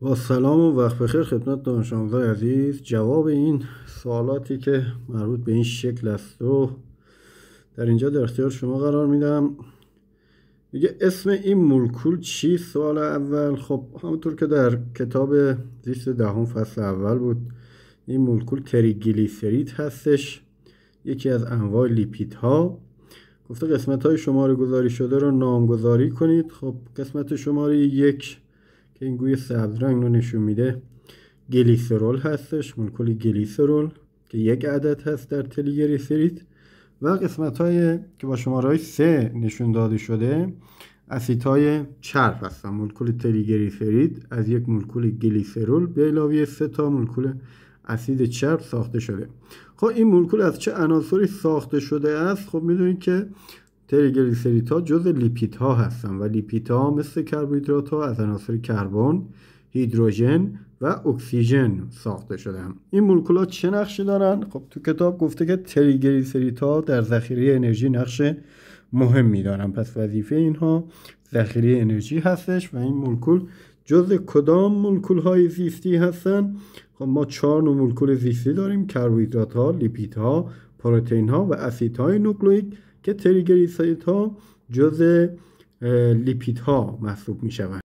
با سلام و وقت بخیر خدمت دانش آموزان عزیز. جواب این سوالاتی که مربوط به این شکل است رو در اینجا در اختیار شما قرار میدم. دیگه اسم این مولکول چیست؟ سوال اول. خب همونطور که در کتاب زیست دهم فصل اول بود، این مولکول تریگلیسیرید هستش، یکی از انواع لیپیدها. گفته قسمت های شماره گذاری شده رو نامگذاری کنید. خب قسمت شماره 1 که این گوی سبز رنگ رو نشون میده گلیسرول هستش، مولکول گلیسرول که 1 عدد هست در تریگلیسیرید. و قسمت های که با شماره های 3 نشون داده شده اسیدهای چرب هستن. مولکول تریگلیسیرید از یک مولکول گلیسرول به علاوه 3 تا مولکول اسید چرب ساخته شده. خب این مولکول از چه عناصری ساخته شده است؟ خب میدونید که تریگلیسیریدها جزء لیپیدها هستن و لیپیدها مثل کربوهیدرات‌ها از عناصر کربن، هیدروژن و اکسیژن ساخته شدن. این مولکولات چه نقشی دارن؟ خب تو کتاب گفته که تریگلیسیریدها در ذخیره انرژی نقش مهمی دارن، پس وظیفه اینها ذخیره انرژی هستش. و این مولکول جزء کدام مولکول های زیستی هستن؟ خب ما 4 نوع مولکول زیستی داریم: کربوهیدرات‌ها، لیپیدها، پروتئین‌ها و اسیدهای نوکلئیک که تریگلیسیریدها جزء لیپیدها محسوب می‌شوند.